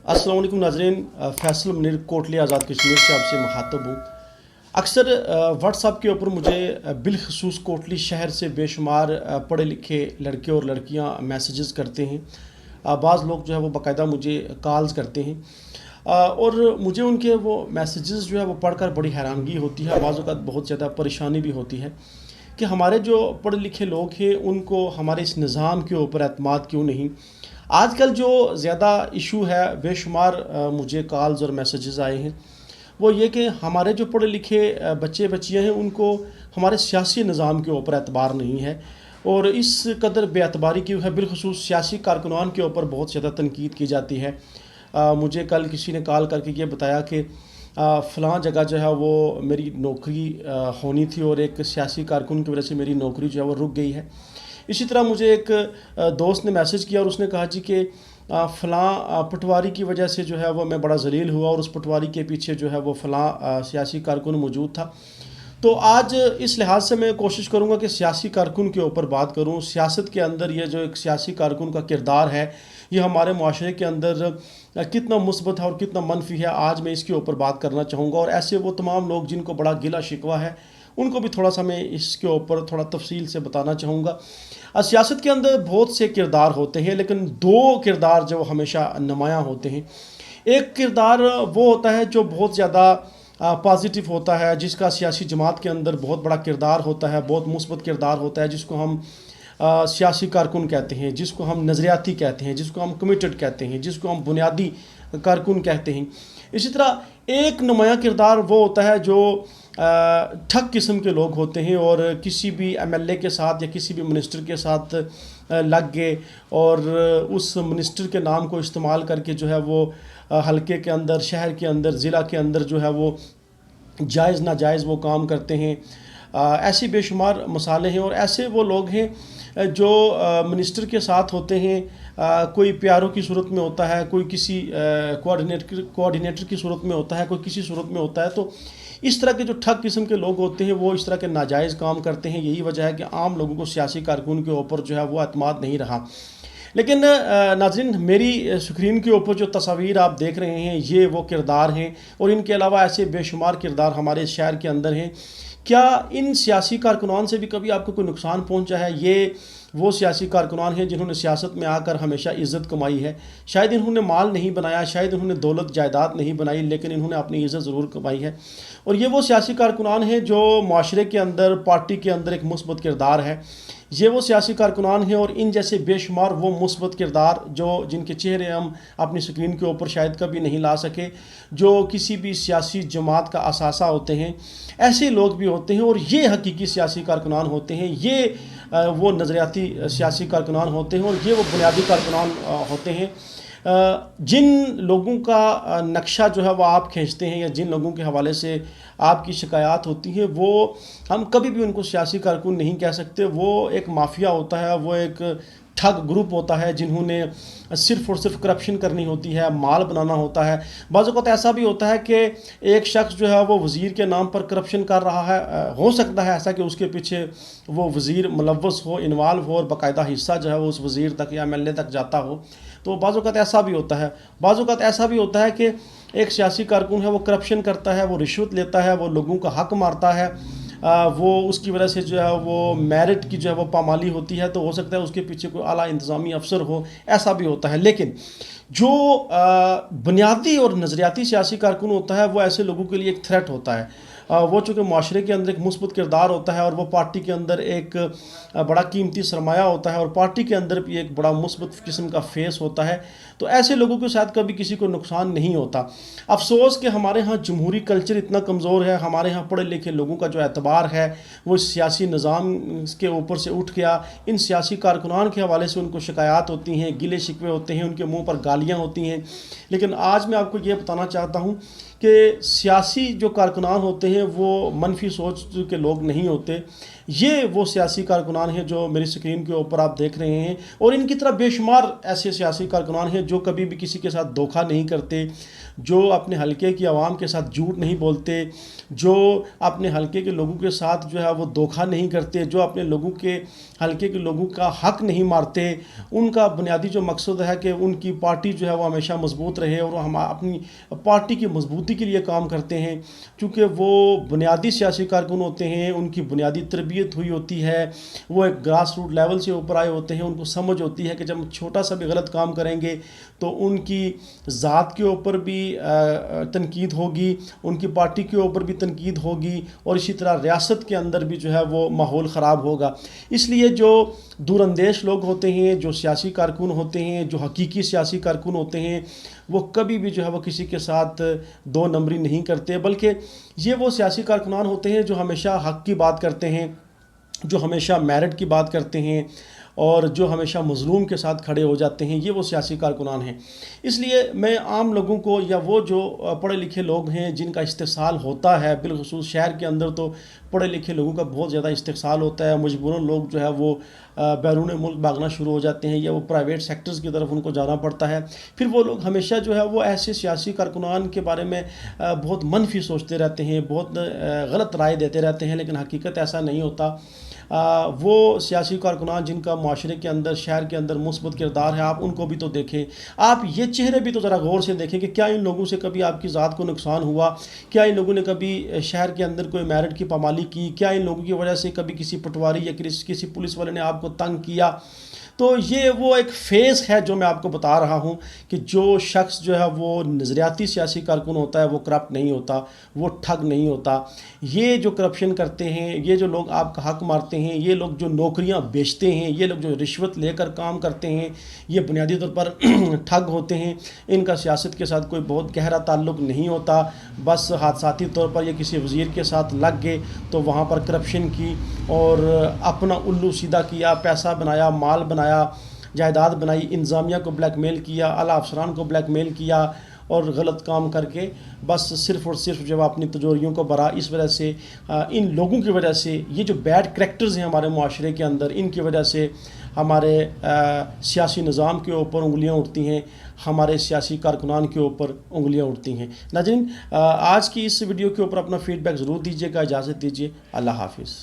अस्सलाम वालेकुम नाज़रीन, फैसल मुनीर कोटली आज़ाद कश्मीर से आपसे मुखातब हूँ। अक्सर व्हाट्सएप के ऊपर मुझे बिलखसूस कोटली शहर से बेशुमार पढ़े लिखे लड़के और लड़कियाँ मैसेजेस करते हैं। बाज़ लोग जो है वो बाकायदा मुझे कॉल्स करते हैं और मुझे उनके वो मैसेजेस जो है वो पढ़कर बड़ी हैरानगी होती है। बाज़ औक़ात बहुत ज़्यादा परेशानी भी होती है कि हमारे जो पढ़े लिखे लोग हैं उनको हमारे इस निज़ाम के ऊपर एतमाद क्यों नहीं। आजकल जो ज़्यादा इशू है, बेशुमार मुझे कॉल्स और मैसेजेस आए हैं, वो ये कि हमारे जो पढ़े लिखे बच्चे बच्चियाँ हैं उनको हमारे सियासी निज़ाम के ऊपर एतबार नहीं है और इस कदर बेअतबारी की है। बिलखसूस सियासी कारकुनान के ऊपर बहुत ज़्यादा तनकीद की जाती है। मुझे कल किसी ने कॉल करके ये बताया कि फ़लाँ जगह जो है वो मेरी नौकरी होनी थी और एक सियासी कारकुन की वजह से मेरी नौकरी जो है वो रुक गई है। इसी तरह मुझे एक दोस्त ने मैसेज किया और उसने कहा जी कि फ़लाँ पटवारी की वजह से जो है वो मैं बड़ा ज़लील हुआ और उस पटवारी के पीछे जो है वो फ़लाँ सियासी कारकुन मौजूद था। तो आज इस लिहाज से मैं कोशिश करूँगा कि सियासी कारकुन के ऊपर बात करूँ। सियासत के अंदर ये जो एक सियासी कारकुन का किरदार है, ये हमारे मुआशरे के अंदर कितना मुस्बत है और कितना मनफी है, आज मैं इसके ऊपर बात करना चाहूँगा। और ऐसे वो तमाम लोग जिनको बड़ा गिला शिकवा है उनको भी थोड़ा सा मैं इसके ऊपर थोड़ा तफसील से बताना चाहूँगा। सियासत के अंदर बहुत से किरदार होते हैं, लेकिन दो किरदार जो हमेशा नुमायाँ होते हैं। एक किरदार वो होता है जो बहुत ज़्यादा पॉजिटिव होता है, जिसका सियासी जमात के अंदर बहुत बड़ा किरदार होता है, बहुत मुस्बत किरदार होता है, जिसको हम सियासी कारकुन कहते हैं, जिसको हम नज़रियाती कहते हैं, जिसको हम कमिटेड कहते हैं, जिसको हम बुनियादी कारकुन कहते हैं। इसी तरह एक नुमायाँ किरदार वो होता है जो ठग किस्म के लोग होते हैं और किसी भी एमएलए के साथ या किसी भी मिनिस्टर के साथ लग गए और उस मिनिस्टर के नाम को इस्तेमाल करके जो है वो हलके के अंदर, शहर के अंदर, ज़िला के अंदर जो है वो जायज़ नाजायज़ वो काम करते हैं। ऐसी बेशुमार मिसालें हैं और ऐसे वो लोग हैं जो मिनिस्टर के साथ होते हैं, कोई प्यारों की सूरत में होता है, कोई किसी कोऑर्डिनेटर की सूरत में होता है, कोई किसी सूरत में होता है। तो इस तरह के जो ठग किस्म के लोग होते हैं वो इस तरह के नाजायज़ काम करते हैं। यही वजह है कि आम लोगों को सियासी कारकुन के ऊपर जो है वो एतमाद नहीं रहा। लेकिन नाज़रीन, मेरी स्क्रीन के ऊपर जो तस्वीर आप देख रहे हैं ये वो किरदार हैं और इनके अलावा ऐसे बेशुमार किरदार हमारे शहर के अंदर हैं। क्या इन सियासी कारकुनान से भी कभी आपको कोई नुकसान पहुंचा है? ये वो सियासी कारकुनान हैं जिन्होंने सियासत में आकर हमेशा इज़्ज़त कमाई है। शायद इन्होंने माल नहीं बनाया, शायद इन्होंने दौलत जायदाद नहीं बनाई, लेकिन इन्होंने अपनी इज़्ज़त ज़रूर कमाई है। और ये वो सियासी कारकुनान हैं जो माशरे के अंदर, पार्टी के अंदर एक मुस्बत किरदार है। ये वो सियासी कारकुनान हैं और इन जैसे बेशुमार वो मुस्बत किरदार जो जिनके चेहरे हम अपनी स्क्रीन के ऊपर शायद कभी नहीं ला सके, जो किसी भी सियासी जमात का असासा होते हैं, ऐसे लोग भी होते हैं। और ये हकीकी सियासी कारकुनान होते हैं, ये वो नज़रियाती सियासी कारकुनान होते हैं और ये वो बुनियादी कारकुनान होते हैं। जिन लोगों का नक्शा जो है वो आप खींचते हैं या जिन लोगों के हवाले से आपकी शिकायत होती है, वो हम कभी भी उनको सियासी कारकुन नहीं कह सकते। वो एक माफिया होता है, वो एक ठग ग्रुप होता है जिन्होंने सिर्फ़ और सिर्फ करप्शन करनी होती है, माल बनाना होता है। बाज़ औक़ात ऐसा भी होता है कि एक शख्स जो है वो वज़ीर के नाम पर करप्शन कर रहा है। हो सकता है ऐसा कि उसके पीछे वो वज़ीर मुलव्वस हो, इन्वॉल्व हो और बाकायदा हिस्सा जो है वो उस वज़ीर तक या एमएलए तक जाता हो। तो बाज़ औक़ात ऐसा भी होता है। बाज़ औक़ात ऐसा भी होता है कि एक सियासी कारकुन है, वो करप्शन करता है, वो रिश्वत लेता है, वो लोगों का हक़ मारता है, वो उसकी वजह से जो है वो मेरिट की जो है वो पामाली होती है। तो हो सकता है उसके पीछे कोई आला इंतज़ामी अफसर हो, ऐसा भी होता है। लेकिन जो बुनियादी और नज़रियाती सियासी कारकुन होता है वो ऐसे लोगों के लिए एक थ्रेट होता है। वो चूँकि माशरे के अंदर एक मुस्बत किरदार होता है और वो पार्टी के अंदर एक बड़ा कीमती सरमाया होता है और पार्टी के अंदर भी एक बड़ा मुस्बत किस्म का फेस होता है। तो ऐसे लोगों के साथ कभी किसी को नुकसान नहीं होता। अफसोस कि हमारे यहाँ जमहूरी कल्चर इतना कमज़ोर है, हमारे यहाँ पढ़े लिखे लोगों का जो एतबार है वो सियासी निज़ाम के ऊपर से उठ गया। इन सियासी कारकुनान के हवाले से उनको शिकायत होती हैं, गिले शिकवे होते हैं, उनके मुँह पर गालियाँ होती हैं। लेकिन आज मैं आपको ये बताना चाहता हूँ कि सियासी जो कारकुनान होते हैं वो मनफी सोच के लोग नहीं होते। ये वो सियासी कारकुनान हैं जो मेरी स्क्रीन के ऊपर आप देख रहे हैं और इनकी तरह बेशुमार ऐसे सियासी कारकुनान हैं جو کبھی بھی کسی کے ساتھ دھوکہ نہیں کرتے، جو اپنے حلقے کی عوام کے ساتھ جھوٹ نہیں بولتے، جو اپنے حلقے کے لوگوں کے ساتھ جو ہے وہ دھوکہ نہیں کرتے، جو اپنے لوگوں کے حلقے کے لوگوں کا حق نہیں مارتے، ان کا بنیادی جو مقصد ہے کہ ان کی پارٹی جو ہے وہ ہمیشہ مضبوط رہے، اور ہم اپنی پارٹی کی مضبوطی کے لیے کام کرتے ہیں، کیونکہ وہ بنیادی سیاسی کارکن ہوتے ہیں، ان کی بنیادی تربیت ہوئی ہوتی ہے، وہ ایک گراس روٹ لیول سے اوپر آئے ہوتے ہیں، ان کو سمجھ ہوتی ہے کہ جب چھوٹا سا بھی غلط کام کریں گے تو ان کی ذات کے اوپر بھی تنقید ہوگی، ان کی پارٹی کے اوپر بھی تنقید ہوگی، اور اسی طرح ریاست کے اندر بھی جو ہے وہ ماحول خراب ہوگا۔ اس لیے جو دور اندیش لوگ ہوتے ہیں، جو سیاسی کارکن ہوتے ہیں، جو حقیقی سیاسی کارکن ہوتے ہیں، وہ کبھی بھی جو ہے وہ کسی کے ساتھ دو نمبری نہیں کرتے، بلکہ یہ وہ سیاسی کارکنان ہوتے ہیں جو ہمیشہ حق کی بات کرتے ہیں، جو ہمیشہ میرٹ کی بات کرتے ہیں، اور جو ہمیشہ مظلوم کے ساتھ کھڑے ہو جاتے ہیں۔ یہ وہ سیاسی کارکنان ہیں۔ اس لیے میں عام لوگوں کو، یا وہ جو پڑھے لکھے لوگ ہیں جن کا استحصال ہوتا ہے، بالخصوص شہر کے اندر تو پڑھے لکھے لوگوں کا بہت زیادہ استحصال ہوتا ہے، مجبوراً لوگ جو ہے وہ بیرون ملک بھاگنا شروع ہو جاتے ہیں، یا وہ پرائیویٹ سیکٹرز کی طرف ان کو جانا پڑتا ہے۔ پھر وہ لوگ ہمیشہ جو ہے وہ ایسے سیاسی کارکنان کے بارے میں بہت منفی سوچتے رہتے ہیں، بہت غلط رائے دیتے رہتے ہیں، لیکن حقیقت ایسا نہیں ہوتا۔ وہ سیاسی کارکنان جن کا معاشرے کے اندر، شہر کے اندر مثبت کردار ہے، آپ ان کو بھی تو دیکھیں، آپ یہ چہرے بھی تو ذرا غور سے دیکھیں کہ کیا ان لوگوں سے کبھی آپ کی ذات کو نقصان ہوا، کیا ان لوگوں نے کبھی شہر کے اندر کوئی میرٹ کی پامالی کی، کیا ان لوگوں کی وجہ سے کبھی کسی پٹواری یا کسی پولیس والے نے آپ کو تنگ کیا۔ تو یہ وہ ایک فیز ہے جو میں آپ کو بتا رہا ہوں کہ جو شخص جو ہے وہ نظریاتی سیاسی کارکن ہوتا ہے وہ کرپٹ نہیں ہوتا، وہ ٹھگ نہیں ہوتا۔ یہ جو کرپشن کرتے ہیں، یہ جو لوگ آپ کا حق مارتے ہیں، یہ لوگ جو نوکریاں بیچتے ہیں، یہ لوگ جو رشوت لے کر کام کرتے ہیں، یہ بنیادی طور پر ٹھگ ہوتے ہیں۔ ان کا سیاست کے ساتھ کوئی بہت گہرا تعلق نہیں ہوتا، بس حادثاتی طور پر یہ کسی وزیر کے ساتھ لگ گئے تو وہاں پر کرپشن کی اور اپنا الو سیدھا کیا، پیسہ بنایا، مال بنایا، جائیداد بنائی، انتظامیہ کو بلیک میل کیا، اعلیٰ افسران کو بلیک میل کیا، اور غلط کام کر کے بس صرف اور صرف جو اپنی تجوریوں کو بھرا۔ اس وجہ سے ان لوگوں کی وجہ سے، یہ جو بیڈ کریکٹرز ہیں ہمارے معاشرے کے اندر، ان کی وجہ سے ہمارے سیاسی نظام کے اوپر انگلیاں اٹھتی ہیں، ہمارے سیاسی کارکنان کے اوپر انگلیاں اٹھتی ہیں۔ ناظرین، آج کی اس ویڈیو کے اوپر اپنا فیڈ بیک ضرور دیجیے گا۔ اجازت دیجیے، اللہ حافظ۔